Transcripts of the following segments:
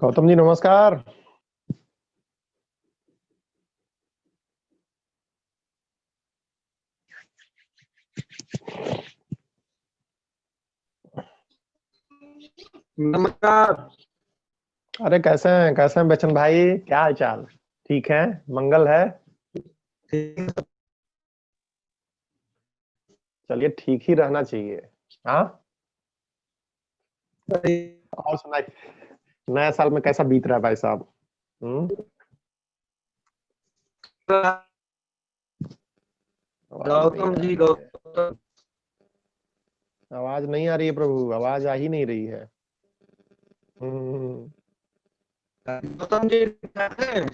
गौतम जी नमस्कार। नमस्कार। अरे कैसे हैं बच्चन भाई, क्या हाल चाल? ठीक है? मंगल है? चलिए, ठीक ही रहना चाहिए। हाँ। और सुनाइए, नया साल में कैसा बीत रहा है भाई साहब? आवाज नहीं गौतम आ जी, रही है। गौतम आवाज नहीं आ रही है प्रभु, आवाज आ ही नहीं रही है। हम्म। गौतम जी कैसे हैं?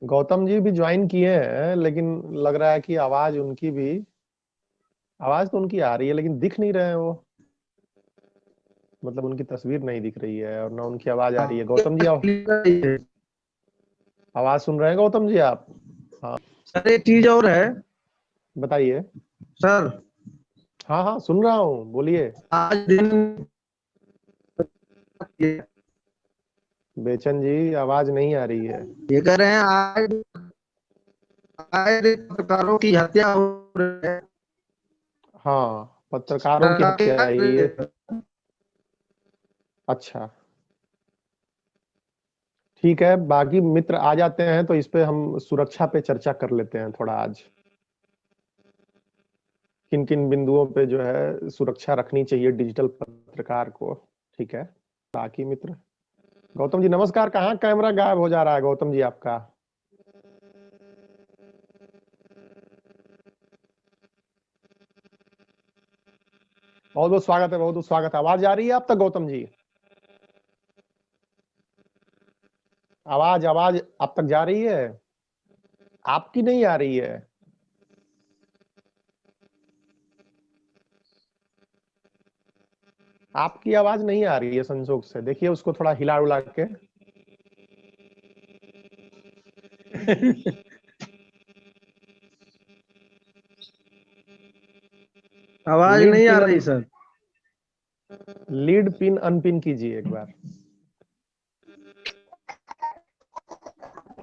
गौतम जी भी ज्वाइन किए हैं, लेकिन लग रहा है कि आवाज उनकी भी, आवाज तो उनकी आ रही है लेकिन दिख नहीं रहे हैं वो। मतलब उनकी तस्वीर नहीं दिख रही है और ना उनकी आवाज आ रही है। गौतम जी आवाज सुन रहे हैं गौतम जी आप? हाँ, सर, एक चीज और है। बताइए। सर, हाँ हाँ, सुन रहा हूँ, बोलिए। आज दिन बेचन जी आवाज नहीं आ रही है। ये कह रहे हैं, आज आए दिन पत्रकारों की हत्या हो रही है। हाँ, पत्रकारों की हत्या है ये। अच्छा, ठीक है, बाकी मित्र आ जाते हैं तो इस पे हम सुरक्षा पे चर्चा कर लेते हैं थोड़ा आज। किन किन बिंदुओं पे जो है सुरक्षा रखनी चाहिए डिजिटल पत्रकार को। ठीक है। बाकी मित्र, गौतम जी नमस्कार। कहाँ कैमरा गायब हो जा रहा है गौतम जी आपका? बहुत बहुत स्वागत है, बहुत बहुत स्वागत है। आवाज आ रही है आप तक गौतम जी? आवाज आवाज आप तक जा रही है? आपकी नहीं आ रही है। आपकी आवाज नहीं आ रही है संजोग से, देखिए उसको थोड़ा हिला उला के। आवाज लीड नहीं आ पिन रही सर। लीड पिन अनपिन कीजिए एक बार।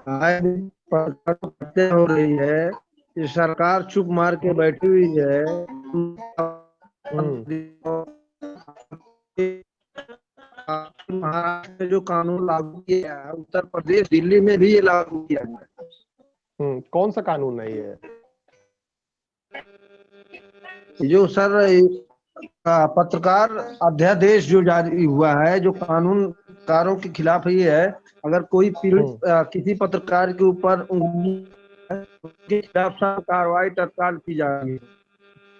आए दिन पत्रकारों की हत्या हो रही है। ये सरकार चुप मार के बैठी हुई है। हम्म। महाराष्ट्र में जो कानून लागू किया है, उत्तर प्रदेश दिल्ली में भी ये लागू किया है। कौन सा कानून है ये? जो सर, पत्रकार अध्यादेश जो जारी हुआ है, जो कानूनकारों के खिलाफ ये है। अगर कोई पीड़ित हम्म किसी पत्रकार के ऊपर उंगली है, तो उसके खिलाफ सख्त कार्रवाई तत्काल की जाएगी।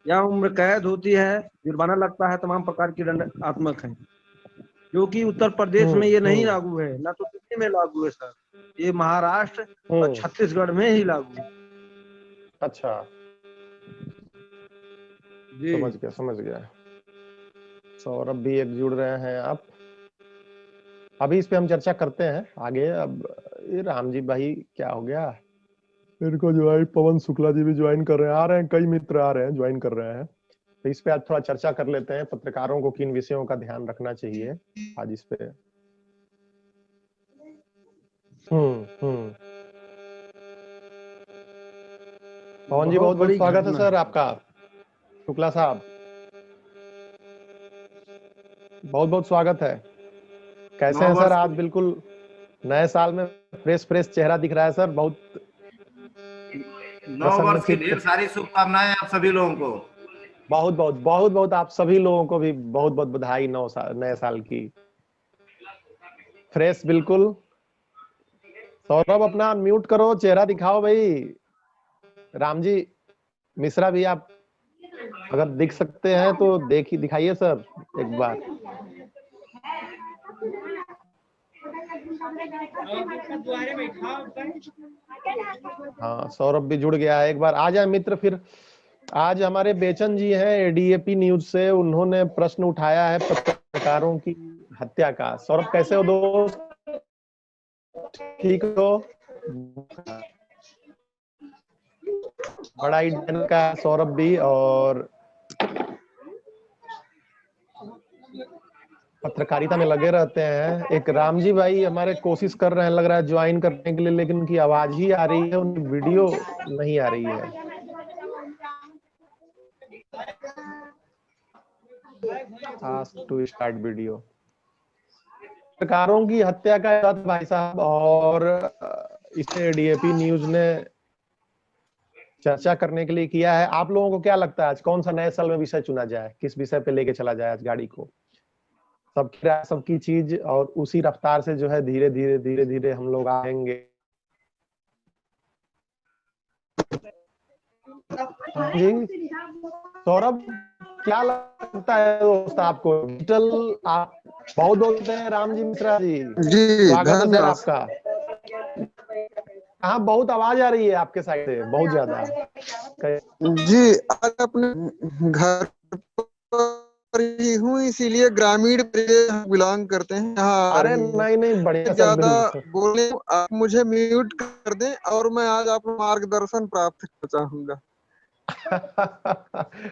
या उम्र कैद होती है, जुर्माना लगता है, तमाम प्रकार की दंडात्मक है। जो कि उत्तर प्रदेश में ये नहीं हम्म। लागू है, ना तो दिल्ली में लागू है सर। ये महाराष्ट्र और हम्म। छत्तीसगढ़ में ही लागू है। अच्छा, जी। समझ गया समझ गया। सौरभ भी एक जुड़ रहे हैं आप। अभी इस पे हम चर्चा करते हैं आगे। अब ये राम जी भाई क्या हो गया? इनको जो है पवन शुक्ला जी भी ज्वाइन कर रहे हैं, आ रहे हैं, कई मित्र आ रहे हैं, ज्वाइन कर रहे हैं। तो इस पे आज थोड़ा चर्चा कर लेते हैं, पत्रकारों को किन विषयों का ध्यान रखना चाहिए आज इस पे। हम्म। पवन जी बहुत बहुत बहुत बड़ी स्वागत है घटना सर है। आपका। शुक्ला साहब बहुत बहुत स्वागत है। कैसे नव हैं सर वर्ष आज? की बिल्कुल नए साल में फ्रेश फ्रेश चेहरा दिख रहा है सर, बहुत नव प्रसन्न वर्ष की चित्त। ढेर सारी शुभकामनाएं आप सभी लोगों को। बहुत बहुत आप सभी लोगों को भी बहुत बहुत बधाई नए साल की। फ्रेश बिल्कुल। सौरभ अपना म्यूट करो, चेहरा दिखाओ भाई। राम जी मिश्रा भी आप अगर दिख सकते हैं तो दिखाइए सर एक बार। हाँ, सौरभ भी जुड़ गया है, एक बार आ जाए मित्र फिर। आज हमारे बेचन जी हैं एडीएपी न्यूज से, उन्होंने प्रश्न उठाया है पत्रकारों की हत्या का। सौरभ कैसे हो दोस्त? ठीक हो? बड़ा ही डन का है सौरभ भी। और पत्रकारिता में लगे रहते हैं। एक राम जी भाई हमारे कोशिश कर रहे हैं, लग रहा है ज्वाइन करने के लिए, लेकिन उनकी आवाज ही आ रही है, उनकी वीडियो नहीं आ रही है। Ask to start video. पत्रकारों की हत्या का भाई साहब, और इसे डीएपी न्यूज ने चर्चा करने के लिए किया है। आप लोगों को क्या लगता है आज कौन सा नए साल में विषय चुना जाए, किस विषय पे लेके चला जाए आज गाड़ी को? सबकी चीज और उसी रफ्तार से जो है धीरे धीरे हम लोग आएंगे। जी सौरभ, क्या लगता है दोस्त आपको? डिजिटल आप बहुत बोलते हैं राम जी मिश्रा जी, स्वागत है सर आपका। हाँ, बहुत आवाज आ रही है आपके साइड से, बहुत ज्यादा। जी आज अपने घर पर ही हूँ, इसीलिए ग्रामीण बिलोंग करते हैं, यहाँ आ अरे रही है। नहीं बढ़िया, ज्यादा बोले आप मुझे म्यूट कर दें और मैं आज आपको मार्गदर्शन प्राप्त करना चाहूंगा।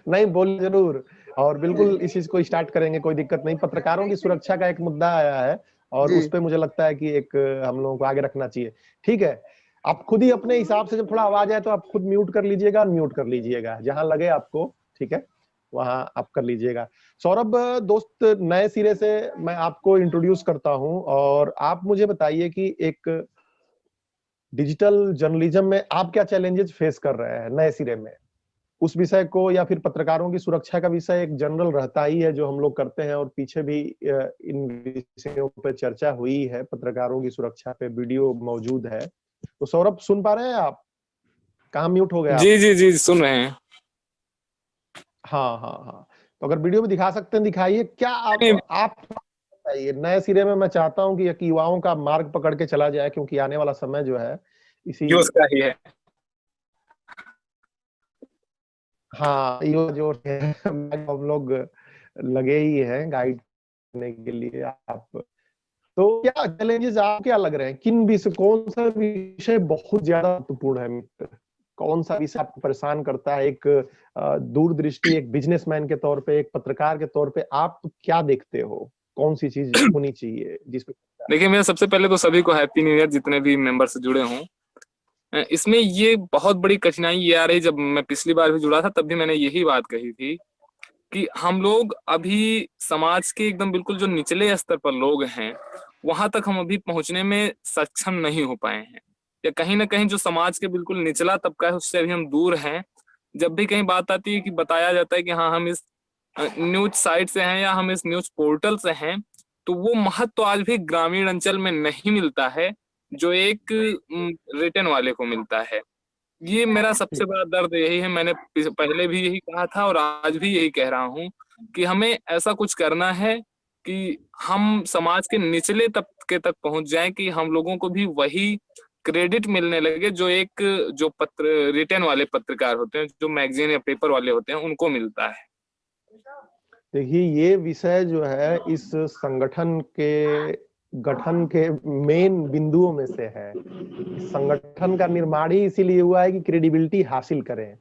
नहीं बोल जरूर, और बिल्कुल इस चीज को स्टार्ट करेंगे, कोई दिक्कत नहीं। पत्रकारों की सुरक्षा का एक मुद्दा आया है और उस पे मुझे लगता है कि एक हम लोगों को आगे रखना चाहिए। ठीक है, आप खुद ही अपने हिसाब से जब थोड़ा आवाज आए तो आप खुद म्यूट कर लीजिएगा, अनम्यूट कर लीजिएगा, जहां लगे आपको, ठीक है, वहां आप कर लीजिएगा। सौरभ दोस्त, नए सिरे से मैं आपको इंट्रोड्यूस करता हूं और आप मुझे बताइए कि एक डिजिटल जर्नलिज्म में आप क्या चैलेंजेस फेस कर रहे हैं नए सिरे में? उस विषय को, या फिर पत्रकारों की सुरक्षा का विषय एक जनरल रहता ही है जो हम लोग करते हैं, और पीछे भी इन विषयों पर चर्चा हुई है, पत्रकारों की सुरक्षा पे वीडियो मौजूद है। तो सौरभ सुन पा रहे हैं आप? कहाँ म्यूट हो गए आप? जी सुन रहे हैं। हाँ, तो अगर वीडियो में दिखा सकते हैं दिखाइए। क्या आप बताइए, नए सिरे में मैं चाहता हूँ कि युवाओं का मार्ग पकड़ के चला जाए, क्योंकि आने वाला समय जो है इसी उसका ही है। हाँ, ये जो है हम लोग लगे ही हैं गाइड करने के लिए। आप तो क्या चैलेंजेस आप क्या लग रहे हैं, किन विषय, कौन सा विषय बहुत ज्यादा महत्वपूर्ण है मित्र? कौन सा विषय आपको परेशान करता है? एक दूरदृष्टि, एक बिजनेसमैन के तौर पे, एक पत्रकार के तौर पे आप क्या देखते हो? कौन सी चीज होनी चाहिए जिसमें? देखिए, मैं सबसे पहले तो सभी को हैप्पी न्यू ईयर, जितने भी मेंबर से जुड़े हों। इसमें ये बहुत बड़ी कठिनाई ये आ रही, जब मैं पिछली बार भी जुड़ा था तब भी मैंने यही बात कही थी कि हम लोग अभी समाज के एकदम बिल्कुल जो निचले स्तर पर लोग हैं, वहां तक हम अभी पहुंचने में सक्षम नहीं हो पाए हैं, या कहीं ना कहीं जो समाज के बिल्कुल निचला तबका है उससे अभी हम दूर हैं। जब भी कहीं बात आती है कि बताया जाता है कि हाँ हम इस न्यूज साइट से हैं या हम इस न्यूज पोर्टल से हैं, तो वो महत्व तो आज भी ग्रामीण अंचल में नहीं मिलता है जो एक रिटर्न वाले को मिलता है। ये मेरा सबसे बड़ा दर्द यही है। मैंने पहले भी यही कहा था और आज भी यही कह रहा हूँ कि हमें ऐसा कुछ करना है कि हम समाज के निचले तबके तक पहुंच जाएं, कि हम लोगों को भी वही क्रेडिट मिलने लगे जो एक जो पत्र रिटर्न वाले पत्रकार होते हैं, जो मैगजीन या पेपर वाले होते हैं, उनको मिलता है। देखिए, ये विषय जो है इस संगठन के गठन के मेन बिंदुओं में से है। इस संगठन का निर्माण ही इसीलिए हुआ है कि क्रेडिबिलिटी हासिल करें,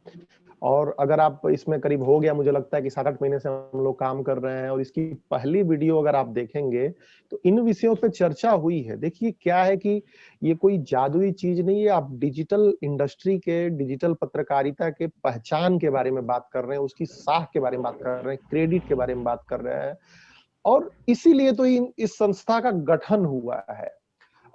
और अगर आप इसमें करीब हो गया, मुझे लगता है कि 7-8 महीने से हम लोग काम कर रहे हैं, और इसकी पहली वीडियो अगर आप देखेंगे तो इन विषयों पे चर्चा हुई है। देखिए क्या है कि ये कोई जादुई चीज नहीं है, आप डिजिटल इंडस्ट्री के, डिजिटल पत्रकारिता के पहचान के बारे में बात कर रहे हैं, उसकी साख के बारे में बात कर रहे हैं, क्रेडिट के बारे में बात कर रहे हैं, और इसीलिए तो इस संस्था का गठन हुआ है।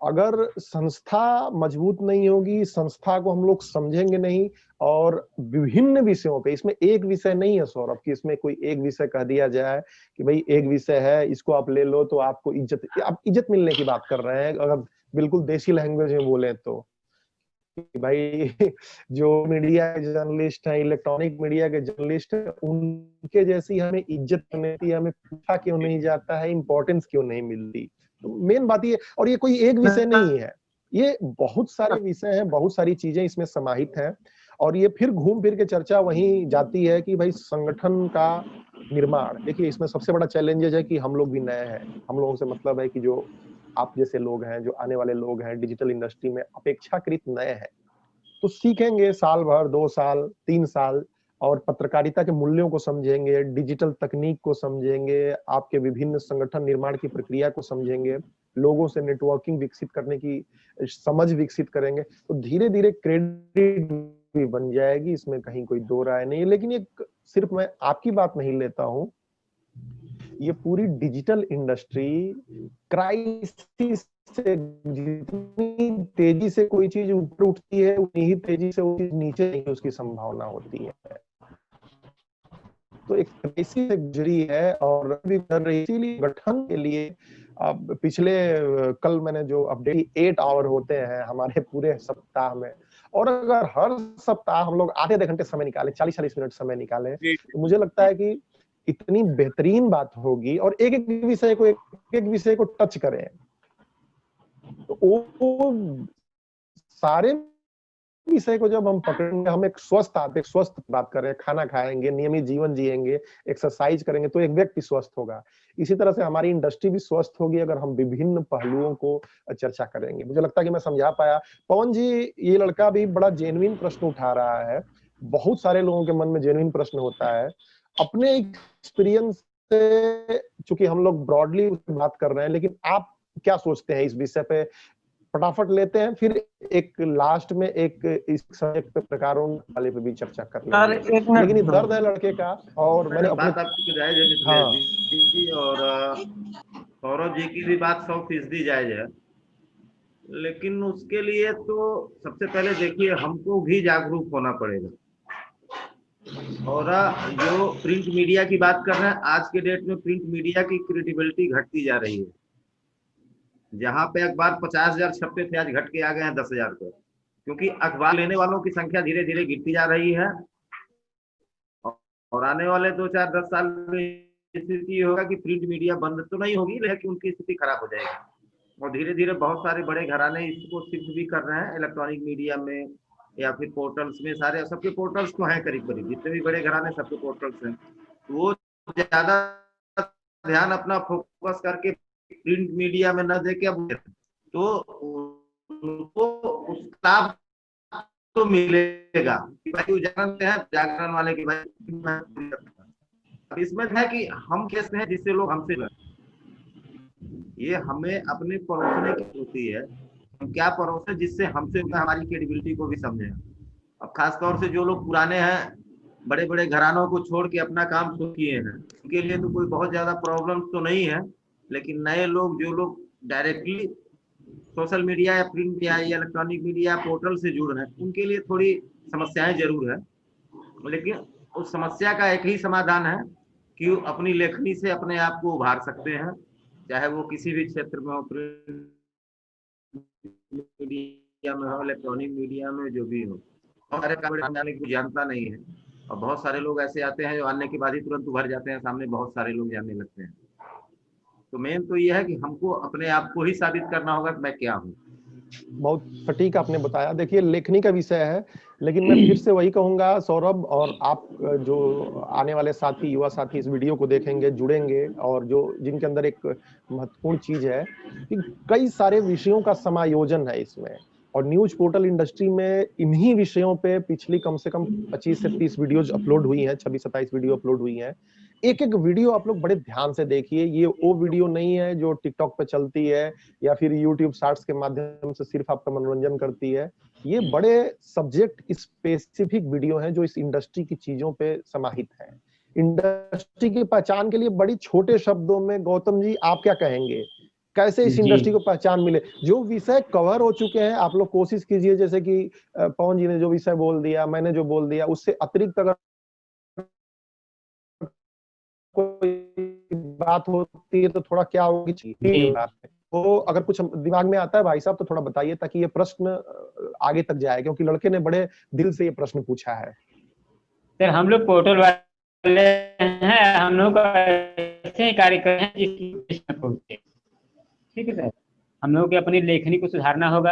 अगर संस्था मजबूत नहीं होगी, संस्था को हम लोग समझेंगे नहीं, और विभिन्न विषयों पे, इसमें एक विषय नहीं है सौरभ कि इसमें कोई एक विषय कह दिया जाए कि भाई एक विषय है, इसको आप ले लो तो आपको इज्जत, आप इज्जत मिलने की बात कर रहे हैं अगर बिल्कुल देसी लैंग्वेज में बोले तो। भाई जो मीडिया के जर्नलिस्ट हैं, इलेक्ट्रॉनिक मीडिया के जर्नलिस्ट हैं, उनके जैसी हमें इज्जत नहीं मिलती, हमें पूछा क्यों नहीं जाता है, इंपॉर्टेंस क्यों नहीं मिलती। तो मेन बात ये, और ये कोई एक विषय नहीं है, ये बहुत सारे विषय हैं, बहुत सारी चीजें इसमें समाहित हैं, और ये फिर घूम फिर के चर्चा वहीं जाती है कि भाई संगठन का निर्माण। देखिए, इसमें सबसे बड़ा चैलेंजेस है कि हम लोग भी नए हैं। हम लोगों से मतलब है कि जो आप जैसे लोग हैं, जो आने वाले लोग हैं, डिजिटल इंडस्ट्री में अपेक्षाकृत नए हैं, तो सीखेंगे साल भर, 2 साल, 3 साल, और पत्रकारिता के मूल्यों को समझेंगे, डिजिटल तकनीक को समझेंगे, आपके विभिन्न संगठन निर्माण की प्रक्रिया को समझेंगे, लोगों से नेटवर्किंग विकसित करने की समझ विकसित करेंगे, तो धीरे-धीरे क्रेडिट भी बन जाएगी, इसमें कहीं कोई दो राय नहीं है। लेकिन ये सिर्फ मैं आपकी बात नहीं लेता हूँ, ये पूरी डिजिटल इंडस्ट्री क्राइसिस से जितनी तेजी से कोई चीज ऊपर उठती है, उतनी ही तेजी से वो चीज नीचे नहीं उसकी संभावना होती है। तो एक क्राइसिस से गुजरी है और भी कर रही है, इसीलिए गठन के लिए अब पिछले कल मैंने जो अपडेट 8 आवर होते हैं हमारे पूरे सप्ताह में, और अगर हर सप्ताह हम लोग आधे घंटे समय निकाले, 40-40 मिनट समय निकाले, तो मुझे लगता है कि इतनी बेहतरीन बात होगी और एक एक विषय को टच करें, तो वो सारे विषय को जब हम पकड़ेंगे, हम एक स्वस्थ बात कर रहे हैं, खाना खाएंगे, नियमित जीवन जिएंगे, एक्सरसाइज करेंगे, तो एक व्यक्ति स्वस्थ होगा। इसी तरह से हमारी इंडस्ट्री भी स्वस्थ होगी अगर हम विभिन्न पहलुओं को चर्चा करेंगे। मुझे लगता है कि मैं समझा पाया। पवन जी, ये लड़का भी बड़ा जेन्युइन प्रश्न उठा रहा है, बहुत सारे लोगों के मन में जेन्युइन प्रश्न होता है। अपने एक्सपीरियंस से, चूंकि हम लोग ब्रॉडली बात कर रहे हैं, लेकिन आप क्या सोचते हैं इस विषय पे? फटाफट लेते हैं, फिर एक लास्ट में एक इस सब्जेक्ट पे प्रकारों वाले पे भी चर्चा कर सर लेंगे। एक मिनट, लेकिन ये दर्द है लड़के का, और मैंने अपने बात आपकी जायज है मिथिलेश हाँ जी, और सौरभ जी की भी बात 100% जायज है। लेकिन उसके लिए तो सबसे पहले देखिए, हमको भी जागरूक होना पड़ेगा। और जो प्रिंट मीडिया की बात कर रहे हैं, आज के डेट में प्रिंट मीडिया की क्रेडिबिलिटी घटती जा रही है। जहां पे अखबार 50,000 छपते थे, आज घट के आ गए हैं 10,000 पर, क्योंकि अखबार लेने वालों की संख्या धीरे धीरे गिरती जा रही है। और आने वाले 2-4-10 साल में स्थिति होगा कि प्रिंट मीडिया बंद तो नहीं होगी, लेकिन उनकी स्थिति खराब हो जाएगी। और धीरे धीरे बहुत सारे बड़े घराने इसको शिफ्ट भी कर रहे हैं इलेक्ट्रॉनिक मीडिया में या फिर पोर्टल्स में। सारे सबके पोर्टल्स तो हैं, करीब करीब जितने भी बड़े घराने सबके पोर्टल्स हैं। तो वो ज्यादा ध्यान अपना फोकस करके प्रिंट मीडिया में न देके अब तो उनको उसका तो मिलेगा कि भाई जागरण है, जागरण वाले की भाई। अब इसमें है कि हम कैसे हैं जिससे लोग हमसे, ये हमें अपने परोसने की होती है, हम क्या परोसे जिससे हमसे हमारी क्रेडिबिलिटी को भी समझे। अब खासतौर से जो लोग पुराने हैं, बड़े बड़े घरानों को छोड़ के अपना काम शुरू किए हैं, उनके लिए तो कोई बहुत ज्यादा प्रॉब्लम तो नहीं है। लेकिन नए लोग, जो लोग डायरेक्टली सोशल मीडिया या प्रिंट मीडिया या इलेक्ट्रॉनिक मीडिया पोर्टल से जुड़ रहे हैं, उनके लिए थोड़ी समस्याएं जरूर है। लेकिन उस समस्या का एक ही समाधान है कि वो अपनी लेखनी से अपने आप को उभार सकते हैं, चाहे वो किसी भी क्षेत्र में हो, प्रिंट मीडिया में हो, इलेक्ट्रॉनिक मीडिया में, जो भी हो। हमारे जाने की जानता नहीं है, और बहुत सारे लोग ऐसे आते हैं जो आने के बाद ही तुरंत उभर जाते हैं, सामने बहुत सारे लोग जानने लगते हैं। तो मेन तो यह है कि हमको अपने आप को ही साबित करना होगा कि मैं क्या हूँ। बहुत सटीक आपने बताया। देखिए, लेखनी का विषय है, लेकिन मैं फिर से वही कहूंगा सौरभ, और आप जो आने वाले साथी, युवा साथी इस वीडियो को देखेंगे, जुड़ेंगे, और जो जिनके अंदर एक महत्वपूर्ण चीज है कि कई सारे विषयों का समायोजन है इसमें, और न्यूज पोर्टल इंडस्ट्री में इन्हीं विषयों पे पिछली कम से कम 25 से 30 वीडियोज अपलोड हुई हैं, 26-27 वीडियो अपलोड हुई हैं। एक एक वीडियो आप लोग बड़े ध्यान से देखिए। ये वो वीडियो नहीं है जो टिकटॉक पे चलती है या फिर यूट्यूब शॉर्ट्स के माध्यम से सिर्फ आपका मनोरंजन करती है। ये बड़े सब्जेक्ट स्पेसिफिक वीडियो हैं जो इस इंडस्ट्री की चीजों पे समाहित हैं। इंडस्ट्री की पहचान के लिए बड़ी छोटे शब्दों में गौतम जी आप क्या कहेंगे, कैसे इस इंडस्ट्री को पहचान मिले? जो विषय कवर हो चुके हैं आप लोग कोशिश कीजिए, जैसे कि पवन जी ने जो विषय बोल दिया, मैंने जो बोल दिया, उससे अतिरिक्त अगर कोई बात होती है तो थोड़ा क्या होगी तो अगर कुछ दिमाग में आता है भाई साहब तो थोड़ा बताइए, ताकि ये प्रश्न आगे तक जाए, क्योंकि लड़के ने बड़े दिल से ये प्रश्न पूछा है। सर हम लोग पोर्टल वाले हैं, हम लोग ऐसे ही कार्य कर रहे हैं जिसकी पहुंचे। ठीक है सर, हम लोगों की अपनी लेखनी को सुधारना होगा।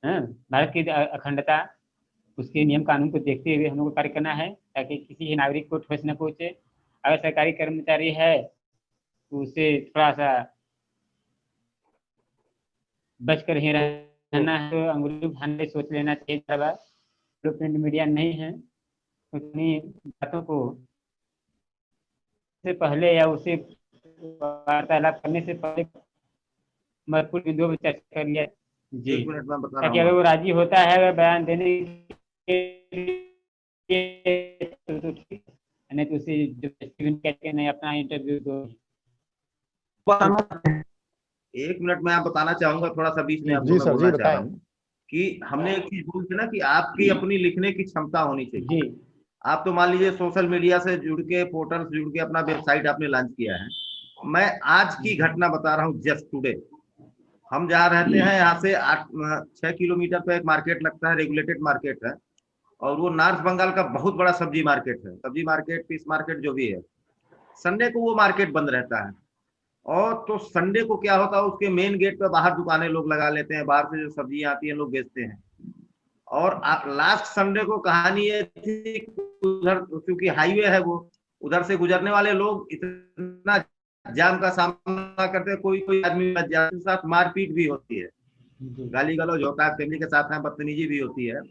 भारत की अखंडता, उसके नियम कानून को देखते हुए हम लोग को कार्य करना है, ताकि किसी नागरिक को ठोस न पहुंचे। अगर सरकारी कर्मचारी है तो उसे थोड़ा सा बचकर ही रहना है, तो अंगुली उठाने सोच लेना चाहिए। प्रिंट मीडिया नहीं है उतनी बातों को से पहले या उसे वार्तालाप करने से पहले महत्वपूर्ण बिंदुओं पर चर्चा कर लिया जी, 1 मिनट में बता रहा ताकि हूँ अगर वो आपको। राजी होता है अगर बयान देने के लिए तो ठीक है, नहीं तो उसे जबरदस्ती करके नहीं अपना इंटरव्यू दो। 1 मिनट में आप बताना चाहूंगा, थोड़ा सा बीच में आपको जी मैं सर, जी बोलना चाह रहा बताएं। हूँ कि हमने एक चीज बोली थी ना कि आपकी अपनी लिखने की क्षमता होनी चाहिए। जी आप तो मान लीजिए सोशल मीडिया से जुड़ के, पोर्टल से जुड़ के अपना वेबसाइट आपने लॉन्च किया है। मैं आज की घटना बता रहा हूँ, जस्ट टुडे। हम जहाँ रहते हैं यहाँ से 6 किलोमीटर पे एक मार्केट लगता है, रेगुलेटेड मार्केट है, और वो नॉर्थ बंगाल का बहुत बड़ा सब्जी मार्केट है, सब्जी मार्केट, फिश मार्केट जो भी है। संडे को वो मार्केट बंद रहता है, और तो संडे को क्या होता है, उसके मेन गेट पे बाहर दुकानें लोग लगा लेते हैं, बाहर से जो सब्जियां आती हैं लोग बेचते हैं। और लास्ट संडे को कहानी ये थी, उधर क्योंकि हाईवे है वो, उधर से गुजरने वाले लोग इतना जाम का सामना करते हैं, कोई कोई आदमी के साथ मारपीट भी होती है, गाली गलौज होता है, फैमिली के साथ में बदतमीजी भी होती है।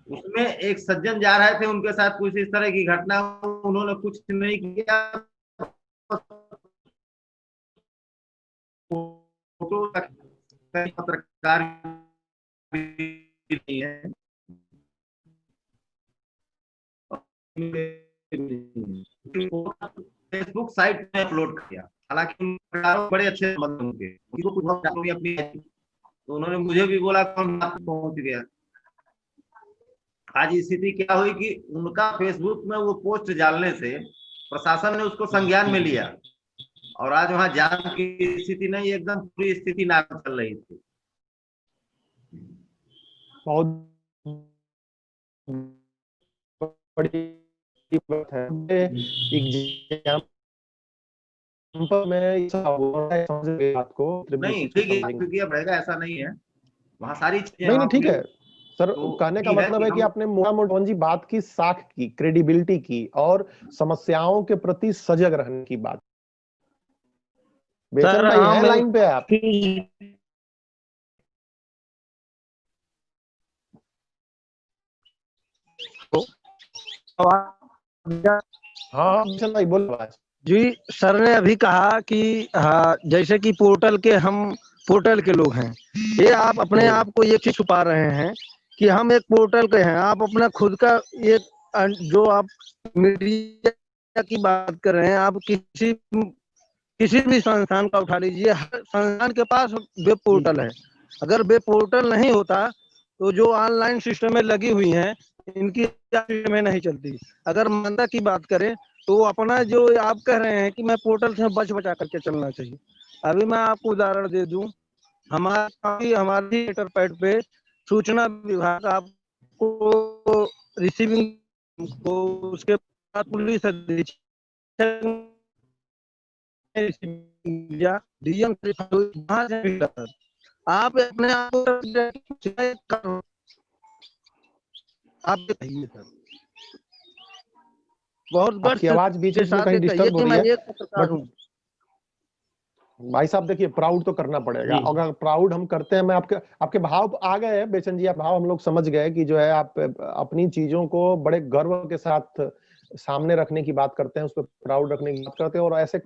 उसमें एक सज्जन जा रहे थे, उनके साथ कुछ इस तरह की घटना, उन्होंने कुछ नहीं किया, फोटो पत्रकार नहीं है, फेसबुक साइट में अपलोड किया। हालांकि बड़े अच्छे संबंध होंगे, अपनी, तो उन्होंने मुझे भी बोला, कौन पहुंच गया। आज स्थिति क्या हुई कि उनका फेसबुक में वो पोस्ट डालने से प्रशासन ने उसको संज्ञान में लिया, और आज वहां जाम की स्थिति नहीं, एकदम पूरी स्थिति नार्मल चल रही थी। बहुत बड़ी बात है। एग्जाम्पल में समझ गए बात को, नहीं को ठीक है, समझेंगे। क्योंकि अब रहेगा ऐसा नहीं है, वहाँ सारी चीजें नहीं वहाँ नहीं ठीक है सर, तो कहने का ये है मतलब कि है कि हम आपने मोटा जी बात की, साख की, क्रेडिबिलिटी की, और समस्याओं के प्रति सजग रहने की बात। बेचन सर भाई हैं हम लाइन पे आप? हाँ बेचन भाई बोलो। जी सर ने अभी कहा कि हाँ, जैसे कि पोर्टल के लोग हैं, ये आप अपने आप को ये चीज छुपा रहे हैं कि हम एक पोर्टल के हैं। आप अपना खुद का ये जो आप मीडिया की बात कर रहे हैं, आप किसी भी संस्थान का उठा लीजिए, हर संस्थान के पास वेब पोर्टल है। अगर वेब पोर्टल नहीं होता तो जो ऑनलाइन सिस्टम में लगी हुई हैं, इनकी में नहीं चलती। अगर मंदा की बात करें तो अपना जो आप कह रहे हैं कि मैं पोर्टल से बचा करके चलना चाहिए। अभी मैं आपको उदाहरण दे दूं, हमारी लेटर पैड पे सूचना विभाग आपको रिसीविंग को, उसके बाद पुलिस अधीक्षक या डीएम वहां से मिला। आप अपने आप को आप बताइए सर, बहुत गर्व आपकी आवाज बीच के बीच में साथ कहीं ये कहिए डिस्टर्ब हो कि रही मैं है, एक पत्रकार बट हूँ। भाई साहब देखिए, प्राउड तो करना पड़ेगा। जी अगर प्राउड हम करते हैं, मैं आपके भाव आ गए हैं बेचन जी, आप भाव हम लोग समझ गए कि जो है आप अपनी चीजों को बड़े गर्व के साथ सामने रखने की बात करते हैं, उस पर प्राउड रखने की बात करते हैं, और ऐसे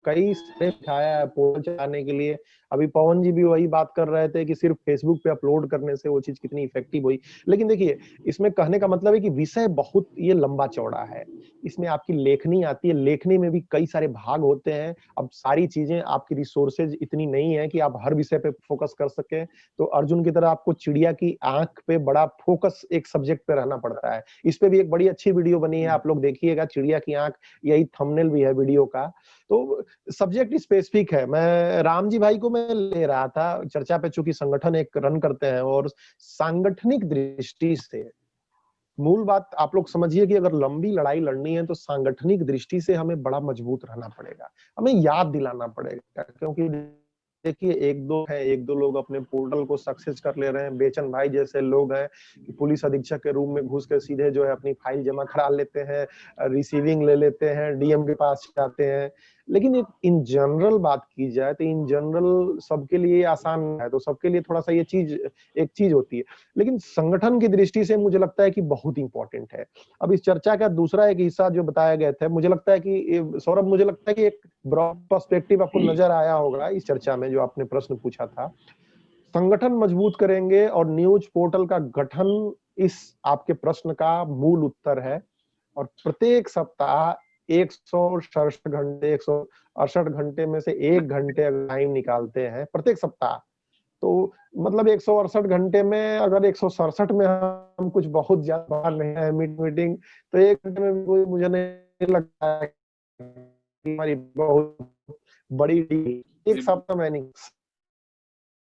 कई स्टेप उठाया है पोर्टल चलाने के लिए। अभी पवन जी भी वही बात कर रहे थे कि सिर्फ फेसबुक पे अपलोड करने से वो चीज कितनी इफेक्टिव हुई। लेकिन देखिए, इसमें कहने का मतलब है कि विषय बहुत ये लंबा चौड़ा है, इसमें आपकी लेखनी आती है, लेखनी में भी कई सारे भाग होते हैं। अब सारी चीजें, आपकी रिसोर्सेज इतनी नहीं है कि आप हर विषय पे फोकस कर सके, तो अर्जुन की तरह आपको चिड़िया की आंख पे बड़ा फोकस एक सब्जेक्ट पे रहना पड़ता है। इस पे भी एक बड़ी अच्छी वीडियो बनी है, आप लोग देखिएगा, चिड़िया की आंख, यही थंबनेल भी है वीडियो का। तो सब्जेक्ट स्पेसिफिक है। मैं राम जी भाई को मैं ले रहा था चर्चा पे, चूंकि संगठन एक रन करते हैं, और सांगठनिक दृष्टि से मूल बात आप लोग समझिए कि अगर लंबी लड़ाई लड़नी है तो सांगठनिक दृष्टि से हमें बड़ा मजबूत रहना पड़ेगा, हमें याद दिलाना पड़ेगा। क्योंकि देखिए, एक दो लोग अपने पोर्टल को सक्सेस कर ले रहे हैं। बेचन भाई जैसे लोग हैं कि पुलिस अधीक्षक के रूम में घुस कर सीधे जो है अपनी फाइल जमा करा लेते हैं, रिसीविंग ले लेते हैं, डीएम के पास जाते हैं। लेकिन इन जनरल बात की जाए तो इन जनरल सबके लिए आसान है, तो सबके लिए थोड़ा सा ये चीज एक चीज होती है, लेकिन संगठन की दृष्टि से मुझे लगता है कि बहुत इंपॉर्टेंट है। अब इस चर्चा का दूसरा एक हिस्सा जो बताया गया था, मुझे लगता है कि सौरभ, मुझे लगता है कि एक ब्रॉड पर्सपेक्टिव आपको नजर आया होगा इस चर्चा में जो आपने प्रश्न पूछा था। संगठन मजबूत करेंगे और न्यूज पोर्टल का गठन इस आपके प्रश्न का मूल उत्तर है। और प्रत्येक सप्ताह 168 घंटे में से 1 घंटे अगर टाइम निकालते हैं प्रत्येक सप्ताह, तो मतलब 168 घंटे में अगर 167 में हम कुछ बहुत ज्यादा नहीं है मीटिंग, तो 1 घंटे में कोई मुझे नहीं लगता है कि हमारी बहुत बड़ी एक सप्ताह में नहीं,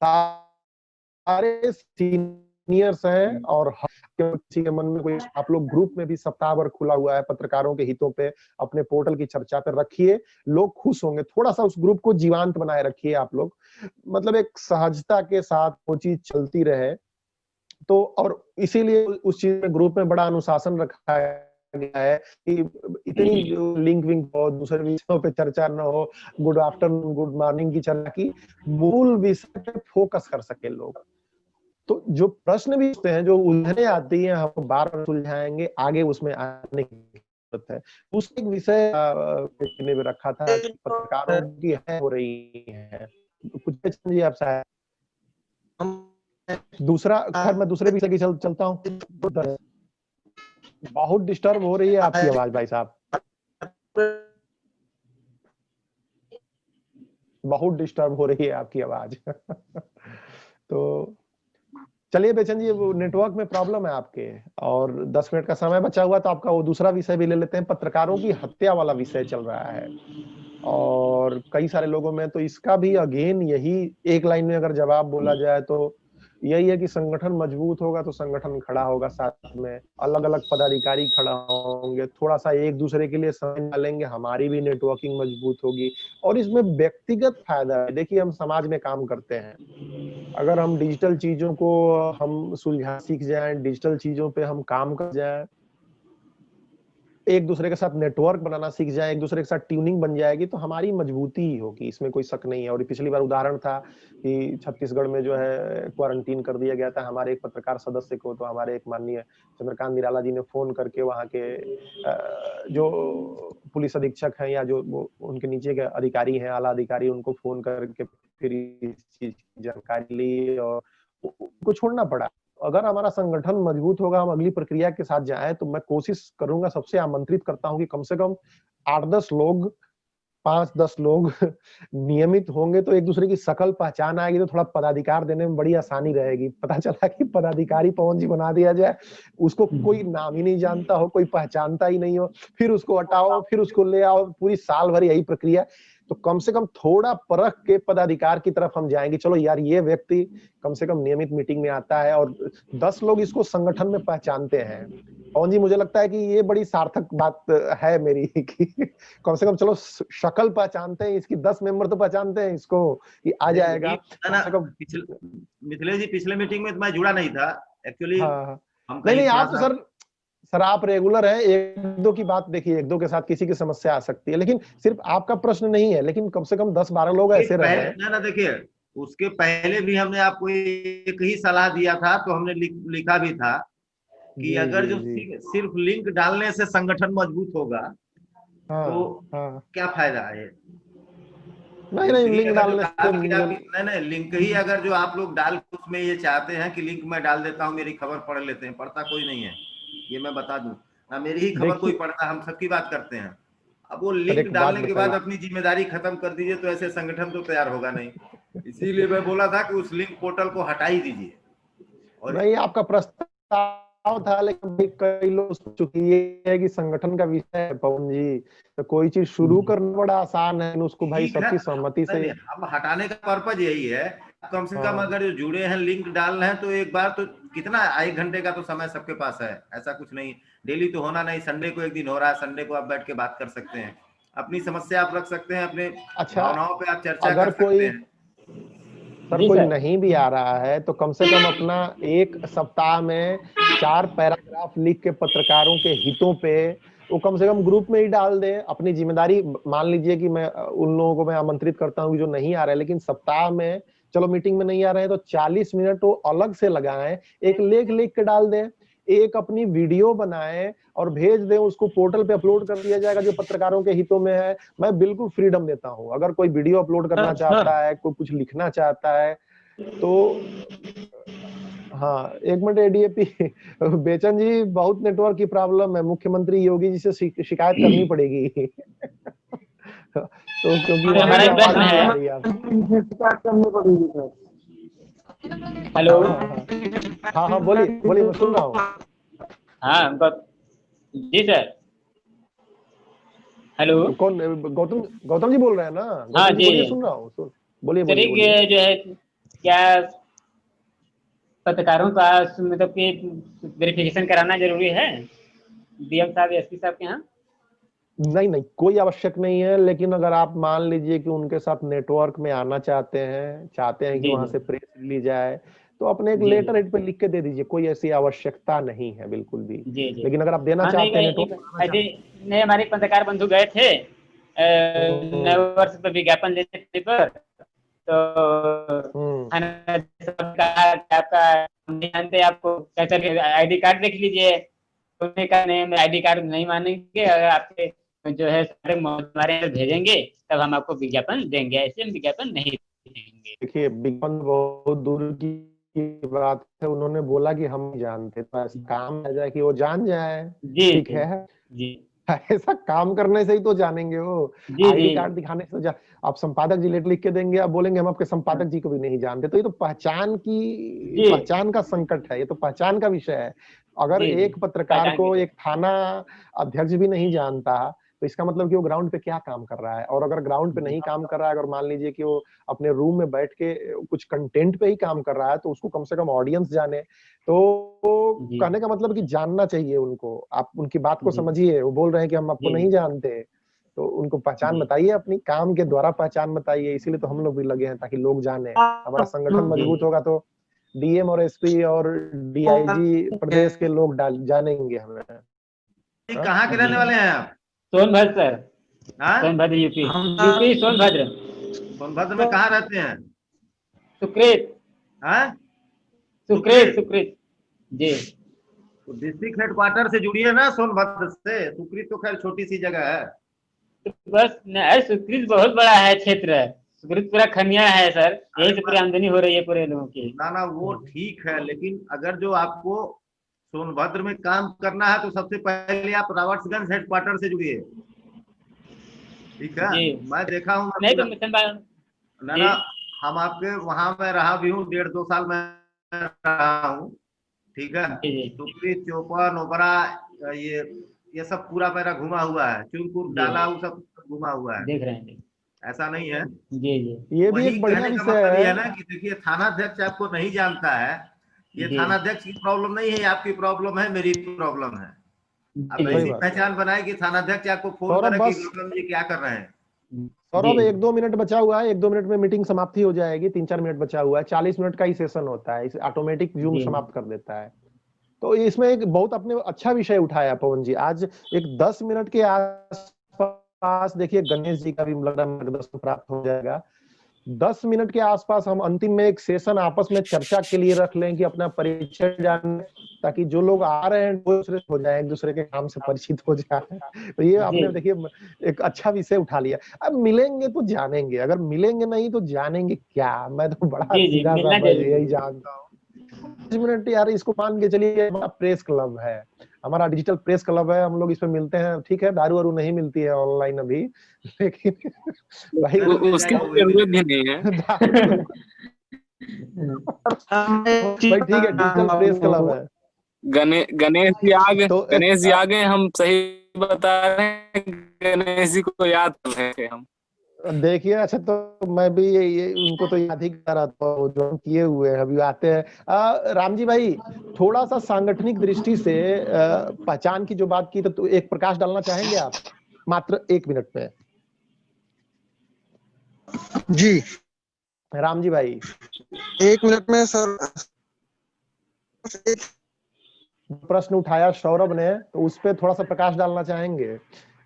सारे सीनियर्स हैं और किसी के मन में कोई, आप लोग ग्रुप में भी सप्ताह भर खुला हुआ है पत्रकारों के हितों पे, अपने पोर्टल की चर्चा पे रखिए, लोग खुश होंगे। थोड़ा सा उस ग्रुप को जीवंत बनाए रखिए आप लोग, मतलब एक सहजता के साथ वो चीज चलती रहे। तो और इसीलिए उस चीज में ग्रुप में बड़ा अनुशासन रखा गया है कि इतनी लिंक विंक हो, दूसरे विषयों पे चर्चा न हो, गुड आफ्टरनून गुड मॉर्निंग की चर्चा की, मूल विषय पे फोकस कर सके लोग। तो जो प्रश्न भी होते हैं, जो उलझने आती हैं, हम बार बार सुलझाएंगे, आगे उसमें आने की जरूरत है। उस एक विषय ने भी रखा था कि पत्रकारों की है हो रही है कुछ जी आप शायद दूसरा, खैर मैं दूसरे विषय की चलता हूँ। बहुत डिस्टर्ब हो रही है आपकी आवाज भाई साहब, बहुत डिस्टर्ब हो रही है आपकी आवाज। तो चलिए बेचन जी, वो नेटवर्क में प्रॉब्लम है आपके, और 10 मिनट का समय बचा हुआ, तो आपका वो दूसरा विषय भी ले लेते हैं। पत्रकारों की हत्या वाला विषय चल रहा है और कई सारे लोगों में, तो इसका भी अगेन यही एक लाइन में अगर जवाब बोला जाए तो यही है कि संगठन मजबूत होगा तो संगठन खड़ा होगा, साथ में अलग अलग पदाधिकारी खड़ा होंगे, थोड़ा सा एक दूसरे के लिए समय डालेंगे, हमारी भी नेटवर्किंग मजबूत होगी और इसमें व्यक्तिगत फायदा है। देखिए हम समाज में काम करते हैं, अगर हम डिजिटल चीजों को हम सुलझा सीख जाएं, डिजिटल चीजों पे हम काम कर जाएं, एक दूसरे के साथ नेटवर्क बनाना सीख जाए, एक दूसरे के साथ ट्यूनिंग बन जाएगी, तो हमारी मजबूती ही होगी, इसमें कोई शक नहीं है। और पिछली बार उदाहरण था कि छत्तीसगढ़ में जो है क्वारंटीन कर दिया गया था हमारे एक पत्रकार सदस्य को, तो हमारे एक माननीय चंद्रकांत निराला जी ने फोन करके वहाँ के जो पुलिस अधीक्षक हैं या जो उनके नीचे के अधिकारी हैं, आला अधिकारी, उनको फोन करके फिर इस चीज की जानकारी ली और उनको छोड़ना पड़ा। अगर हमारा संगठन मजबूत होगा, हम अगली प्रक्रिया के साथ जाए, तो मैं कोशिश करूंगा, सबसे आमंत्रित करता हूं कि कम से कम 8-10 लोग, 5-10 लोग नियमित होंगे तो एक दूसरे की शकल पहचान आएगी, तो थोड़ा पदाधिकार देने में बड़ी आसानी रहेगी। पता चला कि पदाधिकारी पवन जी बना दिया जाए, उसको कोई नाम ही नहीं जानता हो, कोई पहचानता ही नहीं हो, फिर उसको हटाओ, फिर उसको ले आओ, पूरी साल भर यही प्रक्रिया। तो कम से कम थोड़ा परख के पदाधिकार की तरफ हम जाएंगे, चलो यार ये व्यक्ति कम से कम नियमित मीटिंग में आता है और 10 लोग इसको संगठन में पहचानते हैं। पवन जी, मुझे लगता है कि ये बड़ी सार्थक बात है मेरी कि कम से कम चलो शक्ल पहचानते हैं इसकी, 10 मेंबर तो पहचानते हैं इसको कि आ जाएगा कम से कम। मिथिलेश जी, पिछले मीटिंग में तो मैं जुड़ा नहीं था एक्चुअली। हाँ, नहीं आप तो सर आप रेगुलर हैं, एक दो की बात देखिए, एक दो के साथ किसी की समस्या आ सकती है, लेकिन सिर्फ आपका प्रश्न नहीं है, लेकिन कम से कम 10-12 लोग ऐसे रहे हैं। ना देखिए, उसके पहले भी हमने आपको एक ही सलाह दिया था, तो हमने लिखा भी था कि अगर जो सिर्फ लिंक डालने से संगठन मजबूत होगा तो क्या फायदा है। नहीं लिंक डालने से नहीं लिंक ही अगर जो आप लोग डाल उसमें ये चाहते हैं कि लिंक मैं डाल देता हूँ, मेरी खबर पढ़ लेते हैं, पढ़ता कोई नहीं है, ये मैं बता दूं ना, मेरी ही खबर कोई पढ़ता, हम सबकी बात करते हैं। अब वो लिंक डालने के बाद अपनी जिम्मेदारी खत्म कर दीजिए, तो ऐसे संगठन तो तैयार होगा नहीं। इसीलिए मैं बोला था कि उस लिंक पोर्टल को हटा ही दीजिए। और नहीं, आपका प्रस्ताव था, लेकिन कई लोग सोच चुके हैं कि संगठन का विषय है पवन जी, तो कोई चीज शुरू करना बड़ा आसान है, उसको भाई सबकी सहमति से। अब हटाने का पर्पज यही है, कम से कम अगर जो जुड़े हैं लिंक डाल रहे हैं, तो एक बार तो कितना 1 घंटे का तो समय सबके पास है, ऐसा कुछ नहीं, डेली तो होना नहीं, संडे को एक दिन हो रहा है, संडे को आप बैठ के बात कर सकते हैं, अपनी समस्या आप रख सकते हैं, अपने भावनाओं पे आप चर्चा कर सकते हैं। सर कोई नहीं भी आ रहा है तो कम से कम अपना एक सप्ताह में 4 पैराग्राफ लिख के पत्रकारों के हितों पे वो कम से कम ग्रुप में ही डाल दें। अपनी जिम्मेदारी, मान लीजिए कि मैं उन लोगों को मैं आमंत्रित करता हूँ जो नहीं आ रहे, लेकिन सप्ताह में चलो मीटिंग में नहीं आ रहे हैं तो 40 मिनट वो अलग से लगाएं, एक लेख लिख के डाल दें, एक अपनी वीडियो बनाएं और भेज दें, उसको पोर्टल पे अपलोड कर दिया जाएगा जो पत्रकारों के हितों में है। मैं बिल्कुल फ्रीडम देता हूँ, अगर कोई वीडियो अपलोड करना चाहता है, कोई कुछ लिखना चाहता है तो। हाँ, एक मिनट एडीएपी बेचन जी, बहुत नेटवर्क की प्रॉब्लम है, मुख्यमंत्री योगी जी से शिकायत करनी पड़ेगी तो क्योंकि तो वहां हमारा की एक आवाज प्रश्न नहीं है। आ रही है आपकी। शिकायत करनी पड़ेगी सर। हेलो। हाँ हाँ, बोलिए बोलिए, मैं सुन रहा हूँ। हाँ जी सर। हेलो। कौन? गौतम? गौतम जी बोल रहे हैं ना? हाँ गौतम जी जी बोलिए, जी। सुन रहा हूँ, सुन। बोलिए सर बोलिए एक बोलिए। जो है क्या पत्रकारों का मतलब कि वेरिफिकेशन कराना जरूरी है डीएम साहब, एसपी साहब के यहाँ? नहीं नहीं, कोई आवश्यक नहीं है, लेकिन अगर आप मान लीजिए कि उनके साथ नेटवर्क में आना चाहते हैं कि जी वहां जी से प्रेस ली जाए, तो अपने एक जी लेटर हेड पे लिख के दे दीजिए, कोई ऐसी आवश्यकता नहीं है बिल्कुल भी। जी जी। लेकिन अगर आप देना हाँ नहीं, चाहते हैं, नेटवर्क में आना ऐसे चाहते नहीं, हमारे पत्रकार बंधु गए थे हैं। नव वर्ष पर विज्ञापन देने पर, तो हम्म। थाना साहब कहा कि आपका हम नहीं जानते आपको, कैसे आईडी कार्ड देख लीजिए। उन्होंने कहा नहीं, हम आईडी कार्ड नहीं मानेंगे, अगर आपके जो है सारे हमारे यहाँ भेजेंगे तब हम आपको विज्ञापन देंगे, ऐसे हम विज्ञापन नहीं देंगे। देखिए, विज्ञापन बहुत दूर की बात है, उन्होंने बोला कि हम नहीं जानते, तो ऐसा काम आ जाए कि वो जान जाए। जी ठीक जी है, जी ऐसा काम करने से ही तो जानेंगे वो। जी जी आईडी कार्ड दिखाने से तो आप संपादक जी लेटर लिख के देंगे, आप बोलेंगे हम आपके संपादक जी को भी नहीं जानते, तो ये तो जी पहचान का संकट है, ये तो पहचान का विषय है। अगर जी जी एक पत्रकार पहचान को कीजिए। एक थाना अध्यक्ष भी नहीं जानता, तो इसका मतलब कि वो ग्राउंड पे क्या काम कर रहा है। और अगर ग्राउंड पे जी नहीं काम कर रहा है, अगर मान लीजिए कि वो अपने रूम में बैठ के कुछ कंटेंट पे ही काम कर रहा है, तो उसको कम से कम ऑडियंस जाने। तो जी कहने का मतलब कि जानना चाहिए उनको। आप उनकी बात को जी समझिए, वो बोल रहे हैं कि हम आपको जी नहीं जानते, तो उनको पहचान जी बताइए, अपनी काम के द्वारा पहचान बताइए। इसीलिए तो हम लोग भी लगे हैं, ताकि लोग जाने। हमारा संगठन जी मजबूत होगा तो डीएम और एसपी और डीआईजी प्रदेश के लोग जानेंगे हमें। ये हाँ? कहाँ के जी। रहने वाले हैं आप? सोनभद्र सर, हाँ, सोनभद्र यूपी। यूपी सोनभद्र। सोनभद्र में कहाँ रहते हैं? सुकृत। हाँ, सुकृत सुकृत। सुकृत। जी। तो डिस्ट्रिक्ट हेडक्वार्टर से जुड़िए ना सोनभद्र से। सुकृत तो खैर छोटी सी जगह है। तो बस सुकृत बहुत बड़ा है क्षेत्र, सुकृत पूरा खनिया है सर, यही अरे से पूरी आमदनी हो रही है पूरे लोगों की। ना ना, वो ठीक है, लेकिन अगर जो आपको सोनभद्र में काम करना है तो सबसे पहले आप रावट्सगंज हेडक्वार्टर से जुड़िए। ठीक है, जी मैं देखा हूँ, मैं नहीं तो पूरा मिशन ना जी ना, हम आपके वहां मैं रहा भी हूँ, 1.5-2 साल में रहा हूँ। ठीक है, जी जी सुप्रीत, चोपन, ओबरा, ये सब पूरा मेरा घुमा हुआ है, चुनपुर, जी डाला, वो सब घुमा हुआ है। देख रहे हैं। ऐसा नहीं है। जी जी ये भी वही एक बढ़िया कहने का विषय मतलब ये है। है ना कि देखिए, थानाध्यक्ष आपको नहीं जानता है, ये जी थानाध्यक्ष की प्रॉब्लम नहीं है, आपकी प्रॉब्लम है, मेरी प्रॉब्लम है। जी अब जी सही ऐसी बात है। पहचान बनाए कि थानाध्यक्ष आपको फोन सौरभ करे कि बस, गौतम जी क्या कर रहे हैं। जी सौरभ 1-2 मिनट बचा हुआ है, 1-2 मिनट में मीटिंग समाप्ति हो जाएगी, 3-4 मिनट बचा हुआ है, 40 मिनट का ही सेशन होता है, इसे ऑटोमेटिक जूम जी समाप्त कर देता है। तो इसमें एक बहुत आपने अच्छा विषय उठाया पवन जी, आज एक 10 मिनट के आसपास देखिए गणेश जी का भी लग रहा है मार्गदर्शन प्राप्त हो जाएगा। 10 मिनट के आसपास हम अंतिम में एक सेशन आपस में चर्चा के लिए रख लें कि अपना परिचय जाने, ताकि जो लोग आ रहे हैं वो दूसरे हो जाए, एक दूसरे के काम से परिचित हो जाए। तो ये जी आपने देखिए एक अच्छा विषय उठा लिया। अब मिलेंगे तो जानेंगे, अगर मिलेंगे नहीं तो जानेंगे क्या। मैं तो बड़ा जी जी सीधा सा मिलना जरूरी यही है। जानता हूँ। 5 मिनट यार, इसको मान के चलिए हमारा प्रेस क्लब है, हमारा डिजिटल प्रेस क्लब है, हम लोग इसमें मिलते हैं। ठीक है, दारू वारू नहीं मिलती है ऑनलाइन अभी, लेकिन भाई अरे मिल उसकी जाएगा, वो भी जरूरत भी मिलेगा। नहीं है। दारू भाई ठीक है, डिजिटल प्रेस क्लब है। गणेश जी आ गए, तो गणेश जी आ गए, हम सही बता रहे हैं, गणेश जी को याद कर रहे थे हम। देखिए, अच्छा तो मैं भी ये उनको तो याद ही कर रहा था, वो जो किए हुए हैं अभी आते हैं। राम जी भाई, थोड़ा सा सांगठनिक दृष्टि से पहचान की जो बात की, तो एक प्रकाश डालना चाहेंगे आप मात्र 1 मिनट में? जी, राम जी भाई 1 मिनट में सर। एक प्रश्न उठाया सौरभ ने, तो उस पे थोड़ा सा प्रकाश डालना चाहेंगे,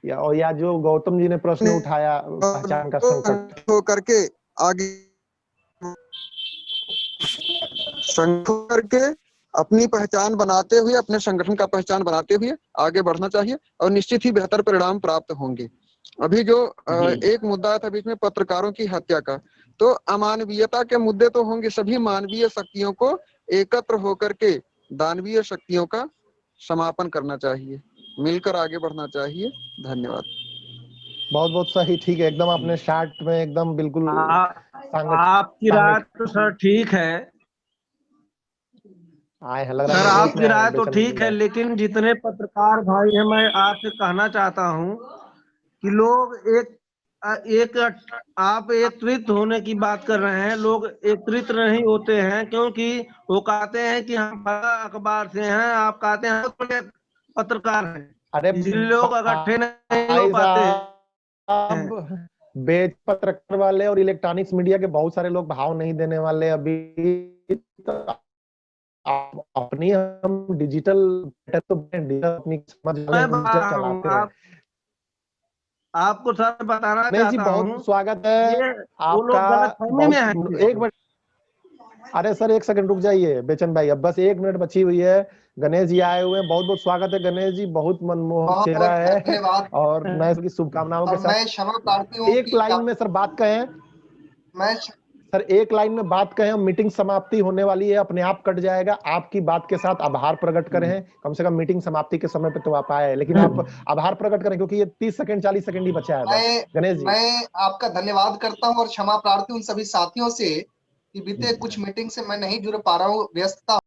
या जो गौतम जी ने प्रश्न उठाया पहचान का संकट होकर के आगे करके अपनी पहचान बनाते हुए, अपने संगठन का पहचान बनाते हुए आगे बढ़ना चाहिए और निश्चित ही बेहतर परिणाम प्राप्त होंगे। अभी जो एक मुद्दा था बीच में पत्रकारों की हत्या का, तो अमानवीयता के मुद्दे तो होंगे, सभी मानवीय शक्तियों को एकत्र होकर के दानवीय शक्तियों का समापन करना चाहिए, मिलकर आगे बढ़ना चाहिए। धन्यवाद। बहुत बहुत सही, ठीक है, एकदम आपने शार्ट में एकदम बिल्कुल आपकी राय तो सर ठीक है आए हैं, लग रहा सर, है आपकी राय तो ठीक है, लेकिन जितने पत्रकार भाई हैं, मैं आपसे कहना चाहता हूं कि लोग आप एकत्रित होने की बात कर रहे हैं, लोग एकत्रित नहीं होते हैं, क्योंकि वो कहते हैं कि हम अखबार से हैं, आप कहते हैं तो पत्रकार हैं, अरे लोग इकट्ठे नहीं हो पाते हैं। बेच पत्रकार वाले और इलेक्ट्रॉनिक्स मीडिया के बहुत सारे लोग भाव नहीं देने वाले अभी तो अपनी हम डिजिटल अपनी समझ डिजिटल चलाते हैं। आपको सर बताना नहीं जी, चाहता हूं, बहुत स्वागत है आपका। एक मिनट, अरे सर एक सेकंड रुक जाइए बेचन भाई, अब बस 1 मिनट बची हुई है। गणेश जी आए हुए हैं, बहुत बहुत स्वागत है गणेश जी, बहुत मनमोहक चेहरा है और नए की शुभकामनाओं के साथ। क्षमा प्रार्थी हूं एक लाइन में सर बात कहें, सर एक लाइन में बात कहें, मीटिंग समाप्ति होने वाली है, अपने आप कट जाएगा। आपकी बात के साथ आभार प्रकट करें, कम से कम मीटिंग समाप्ति के समय पे तो आप आए, लेकिन आप आभार प्रकट करें क्योंकि ये 30 सेकंड 40 सेकंड ही बचा है। गणेश जी, मैं आपका धन्यवाद करता हूं और क्षमा प्रार्थी उन सभी साथियों से कि बीते कुछ मीटिंग से मैं नहीं जुड़ पा रहा हूं, व्यस्तता